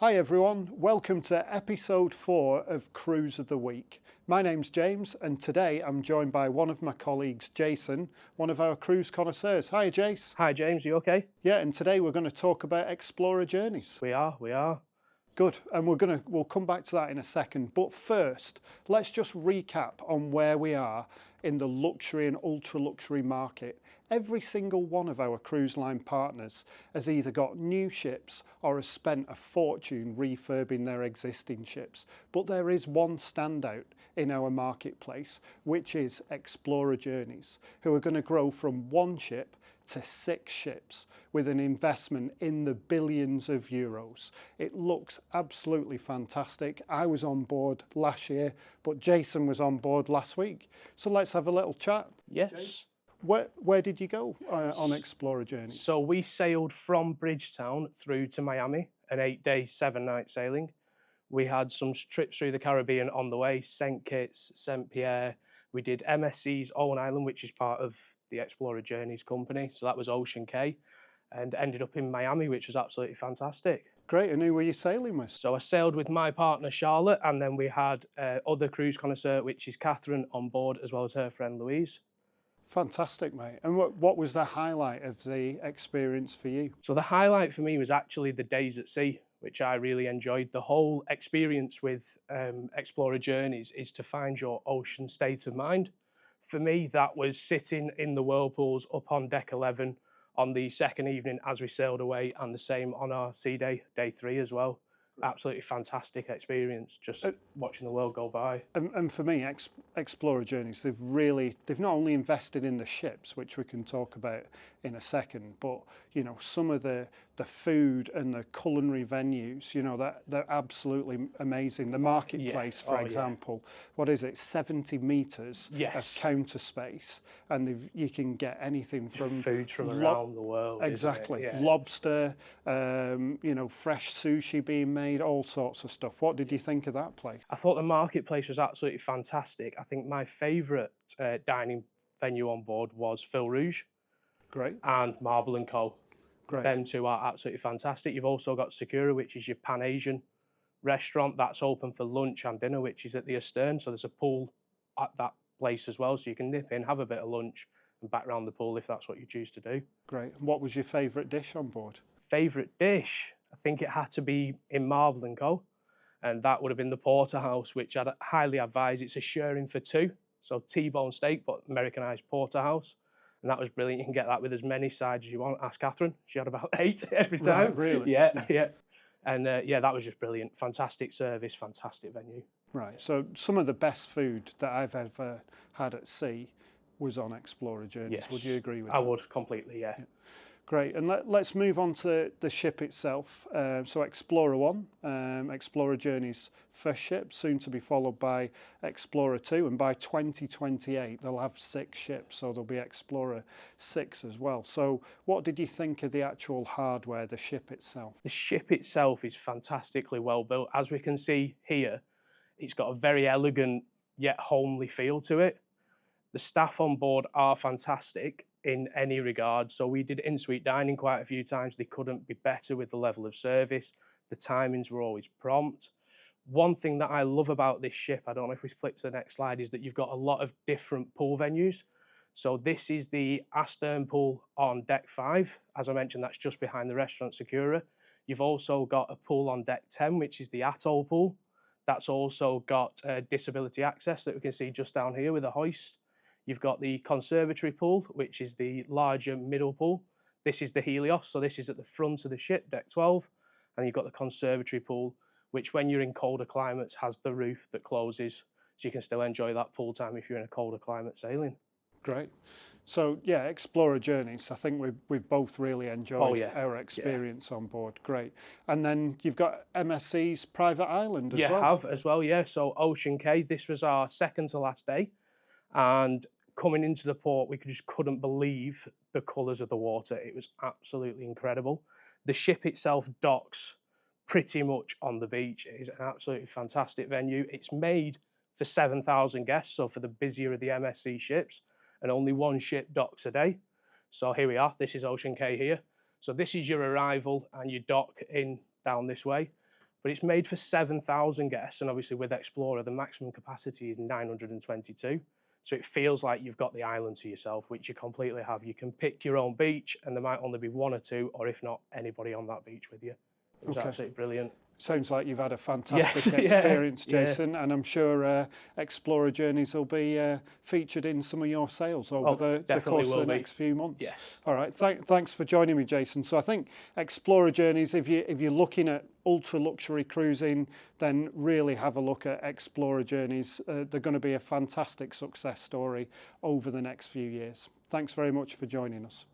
Hi everyone, welcome to episode 4 of Cruise of the Week. My name's James and today I'm joined by one of my colleagues, Jason, one of our cruise connoisseurs. Hi Jace. Hi James, you okay? Yeah, and today we're going to talk about Explora Journeys. We are. Good, and we'll come back to that in a second. But first, let's just recap on where we are in the luxury and ultra luxury market. Every single one of our cruise line partners has either got new ships or has spent a fortune refurbing their existing ships. But there is one standout in our marketplace, which is Explora Journeys, who are going to grow from one ship to 6 ships with an investment in the billions of euros. It looks absolutely fantastic. I was on board last year, but Jason was on board last week. So let's have a little chat. Yes. Where did you go on Explora Journeys? So we sailed from Bridgetown through to Miami, an 8-day, 7-night sailing. We had some trips through the Caribbean on the way, St. Kitts, St. Pierre. We did MSC's Owen Island, which is part of the Explora Journeys company. So that was Ocean Cay, and ended up in Miami, which was absolutely fantastic. Great, and who were you sailing with? So I sailed with my partner Charlotte, and then we had other cruise connoisseur, which is Catherine, on board, as well as her friend Louise. Fantastic, mate. And what was the highlight of the experience for you? So the highlight for me was actually the days at sea, which I really enjoyed. The whole experience with Explora Journeys is to find your ocean state of mind. For me, that was sitting in the whirlpools up on deck 11 on the second evening as we sailed away, and the same on our sea day, day 3 as well. Absolutely fantastic experience, just watching the world go by. And for me, Explora Journeys, they've not only invested in the ships, which we can talk about in a second, but you know, some of the food and the culinary venues, you know, that they're absolutely amazing. The marketplace, for example, what is it, 70 meters of counter space, and you can get anything from food from around the world. Exactly, lobster, you know, fresh sushi being made, all sorts of stuff. What did you think of that place? I thought the marketplace was absolutely fantastic. I think my favourite dining venue on board was Fil Rouge. Great. And Marble & Co. Great. Them two are absolutely fantastic. You've also got Sakura, which is your Pan-Asian restaurant that's open for lunch and dinner, which is at the Astern. So there's a pool at that place as well, so you can nip in, have a bit of lunch and back round the pool if that's what you choose to do. Great. And what was your favourite dish on board? Favourite dish? I think it had to be in Marble & Co. And that would have been the porterhouse, which I'd highly advise. It's a sharing for 2, so T-bone steak, but Americanized porterhouse. And that was brilliant. You can get that with as many sides as you want. Ask Catherine. She had about 8 every time. Right, really? Yeah. And yeah, that was just brilliant. Fantastic service, fantastic venue. Right. So some of the best food that I've ever had at sea was on Explora Journeys. Yes. Would you agree with that? I would completely, yeah. Great, and let's move on to the ship itself. So Explora I, Explora Journeys' first ship, soon to be followed by Explora II, and by 2028 they'll have 6 ships, so there'll be Explora 6 as well. So what did you think of the actual hardware, the ship itself? The ship itself is fantastically well built. As we can see here, it's got a very elegant yet homely feel to it. The staff on board are fantastic in any regard. So we did in-suite dining quite a few times. They couldn't be better with the level of service. The timings were always prompt. One thing that I love about this ship, I don't know if we flick to the next slide, is that you've got a lot of different pool venues. So this is the Astern Pool on deck 5. As I mentioned, that's just behind the restaurant Sakura. You've also got a pool on deck 10, which is the Atle Pool. That's also got disability access that we can see just down here with a hoist. You've got the Conservatory Pool, which is the larger middle pool. This is the Helios, so this is at the front of the ship, deck 12. And you've got the Conservatory Pool, which when you're in colder climates has the roof that closes, so you can still enjoy that pool time if you're in a colder climate sailing. Great. So yeah, Explora Journeys, I think we've both really enjoyed our experience on board. Great. And then you've got MSC's Private Island as well. Yeah, have as well, yeah. So Ocean Cay, this was our second to last day. And coming into the port, we just couldn't believe the colours of the water. It was absolutely incredible. The ship itself docks pretty much on the beach. It is an absolutely fantastic venue. It's made for 7,000 guests, so for the busier of the MSC ships, and only 1 ship docks a day. So here we are. This is Ocean Cay here. So this is your arrival, and you dock in down this way. but it's made for 7,000 guests, and obviously with Explora, the maximum capacity is 922. So it feels like you've got the island to yourself, which you completely have. You can pick your own beach, and there might only be one or two, or if not, anybody on that beach with you. It was absolutely brilliant. Sounds like you've had a fantastic experience, Jason, and I'm sure Explora Journeys will be featured in some of your sales over the course of the next few months. Yes. All right. Thanks for joining me, Jason. So I think Explora Journeys, if you're looking at ultra luxury cruising, then really have a look at Explora Journeys. They're going to be a fantastic success story over the next few years. Thanks very much for joining us.